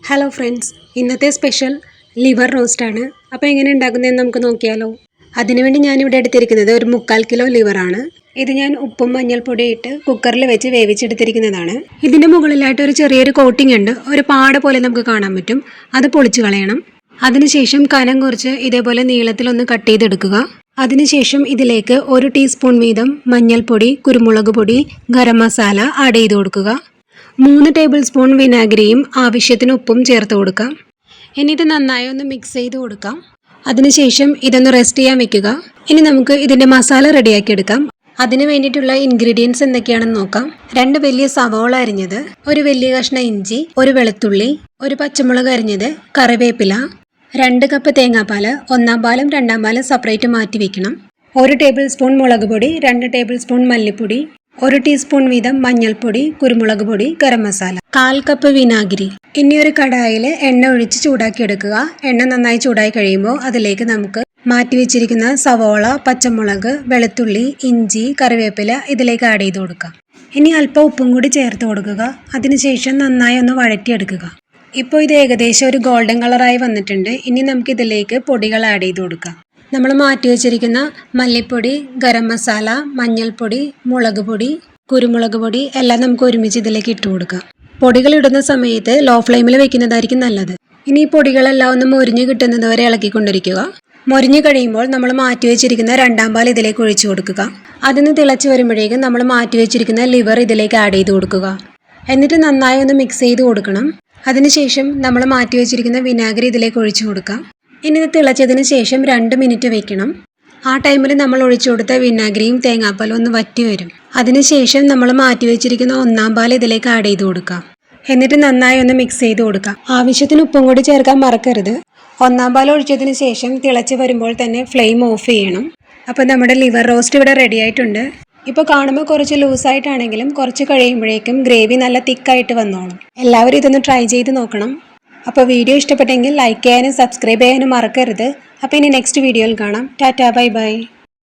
Hello friends, ഇന്നത്തെ special liver റോസ്റ്റാണ്. അപ്പോൾ എങ്ങനെ ഉണ്ടാക്കുന്നതെന്ന് നമുക്ക് നോക്കിയാലോ. അതിനുവേണ്ടി ഞാനിവിടെ എടുത്തിരിക്കുന്നത് ഒരു 3/4 കിലോ ലിവറാണ്. ഇത് ഞാൻ ഉപ്പും മഞ്ഞൾപ്പൊടിയും ഇട്ട് കുക്കറിൽ വെച്ച് വേവിച്ചെടുത്തിരിക്കുന്നതാണ്. ഇതിൻ്റെ മുകളിലായിട്ട് ഒരു ചെറിയൊരു കോട്ടിംഗ് ഉണ്ട്, ഒരു പാട പോലെ നമുക്ക് കാണാൻ പറ്റും. അത് പൊളിച്ച് കളയണം. അതിനുശേഷം കനം കുറച്ച് ഇതേപോലെ നീളത്തിലൊന്ന് കട്ട് ചെയ്തെടുക്കുക. അതിനുശേഷം ഇതിലേക്ക് 1 ടീസ്പൂൺ വീതം മഞ്ഞൾപ്പൊടി, കുരുമുളക് പൊടി, ഗരം മസാല ആഡ് ചെയ്ത് കൊടുക്കുക. 3 ടേബിൾ സ്പൂൺ വിനാഗിരിയും ആവശ്യത്തിന് ഉപ്പും ചേർത്ത് കൊടുക്കാം. ഇനി ഇത് നന്നായി ഒന്ന് മിക്സ് ചെയ്ത് കൊടുക്കാം. അതിനുശേഷം ഇതൊന്ന് റെസ്റ്റ് ചെയ്യാൻ വെക്കുക. ഇനി നമുക്ക് ഇതിൻ്റെ മസാല റെഡിയാക്കി എടുക്കാം. അതിന് വേണ്ടിയിട്ടുള്ള ഇൻഗ്രീഡിയൻസ് എന്തൊക്കെയാണെന്ന് നോക്കാം. 2 വലിയ സവോള അരിഞ്ഞത്, 1 വലിയ കഷ്ണം ഇഞ്ചി, 1 വെളുത്തുള്ളി, 1 പച്ചമുളക് അരിഞ്ഞത്, കറിവേപ്പില, 2 കപ്പ് തേങ്ങാപ്പാൽ, 1-ാം പാലും 2-ാം പാലും സെപ്പറേറ്റ് മാറ്റി വെക്കണം. 1 ടേബിൾ സ്പൂൺ മുളക് പൊടി, 2 ടേബിൾ സ്പൂൺ മല്ലിപ്പൊടി, 1 ടീസ്പൂൺ വീതം മഞ്ഞൾപ്പൊടി, കുരുമുളക് പൊടി, ഗരം മസാല, 1/4 കപ്പ് വിനാഗിരി. ഇനി ഒരു കടായിൽ എണ്ണ ഒഴിച്ച് ചൂടാക്കി എടുക്കുക. എണ്ണ നന്നായി ചൂടായി കഴിയുമ്പോൾ അതിലേക്ക് നമുക്ക് മാറ്റി വെച്ചിരിക്കുന്ന സവോള, പച്ചമുളക്, വെളുത്തുള്ളി, ഇഞ്ചി, കറിവേപ്പില ഇതിലേക്ക് ആഡ് ചെയ്ത് കൊടുക്കുക. ഇനി അല്പം ഉപ്പും കൂടി ചേർത്ത് കൊടുക്കുക. അതിനുശേഷം നന്നായി ഒന്ന് വഴറ്റിയെടുക്കുക. ഇപ്പോൾ ഇത് ഏകദേശം ഒരു ഗോൾഡൻ കളറായി വന്നിട്ടുണ്ട്. ഇനി നമുക്ക് ഇതിലേക്ക് പൊടികൾ ആഡ് ചെയ്ത് കൊടുക്കാം. നമ്മൾ മാറ്റി വെച്ചിരിക്കുന്ന മല്ലിപ്പൊടി, ഗരം മസാല, മഞ്ഞൾപ്പൊടി, മുളക് പൊടി, കുരുമുളക് പൊടി എല്ലാം നമുക്ക് ഒരുമിച്ച് ഇതിലേക്ക് ഇട്ട് കൊടുക്കാം. പൊടികൾ ഇടുന്ന സമയത്ത് ലോ ഫ്ലെയിമിൽ വെക്കുന്നതായിരിക്കും നല്ലത്. ഇനി ഈ പൊടികളെല്ലാം ഒന്ന് മൊരിഞ്ഞ് കിട്ടുന്നത് വരെ ഇളക്കിക്കൊണ്ടിരിക്കുക. മൊരിഞ്ഞ് കഴിയുമ്പോൾ നമ്മൾ മാറ്റി വെച്ചിരിക്കുന്ന 2-ാം പാൽ ഇതിലേക്ക് ഒഴിച്ചു കൊടുക്കുക. അതിന് തിളച്ച് വരുമ്പോഴേക്കും നമ്മൾ മാറ്റി വെച്ചിരിക്കുന്ന ലിവർ ഇതിലേക്ക് ആഡ് ചെയ്ത് കൊടുക്കുക. എന്നിട്ട് നന്നായി ഒന്ന് മിക്സ് ചെയ്ത് കൊടുക്കണം. അതിനുശേഷം നമ്മൾ മാറ്റി വെച്ചിരിക്കുന്ന വിനാഗിരി ഇതിലേക്ക് ഒഴിച്ചു കൊടുക്കാം. ഇനി ഇത് തിളച്ചതിന് ശേഷം 2 മിനിറ്റ് വെക്കണം. ആ ടൈമിൽ നമ്മൾ ഒഴിച്ചു കൊടുത്ത വിനാഗിരിയും തേങ്ങാപ്പാലും ഒന്ന് വറ്റി വരും. അതിനുശേഷം നമ്മൾ മാറ്റി വെച്ചിരിക്കുന്ന 1-ാം പാൽ ഇതിലേക്ക് ആഡ് ചെയ്ത് കൊടുക്കാം. എന്നിട്ട് നന്നായി ഒന്ന് മിക്സ് ചെയ്ത് കൊടുക്കാം. ആവശ്യത്തിന് ഉപ്പും കൂടി ചേർക്കാൻ മറക്കരുത്. 1-ാം പാൽ ഒഴിച്ചതിന് ശേഷം തിളച്ച് വരുമ്പോൾ തന്നെ ഫ്ലെയിം ഓഫ് ചെയ്യണം. അപ്പോൾ നമ്മുടെ ലിവർ റോസ്റ്റ് ഇവിടെ റെഡി ആയിട്ടുണ്ട്. ഇപ്പോൾ കാണുമ്പോൾ കുറച്ച് ലൂസായിട്ടാണെങ്കിലും കുറച്ച് കഴിയുമ്പോഴേക്കും ഗ്രേവി നല്ല തിക്കായിട്ട് വന്നോളും. എല്ലാവരും ഇതൊന്ന് ട്രൈ ചെയ്ത് നോക്കണം. അപ്പോൾ വീഡിയോ ഇഷ്ടപ്പെട്ടെങ്കിൽ ലൈക്ക് ചെയ്യാനും സബ്സ്ക്രൈബ് ചെയ്യാനും മറക്കരുത്. അപ്പോൾ ഇനി നെക്സ്റ്റ് വീഡിയോയിൽ കാണാം. Tata, bye bye.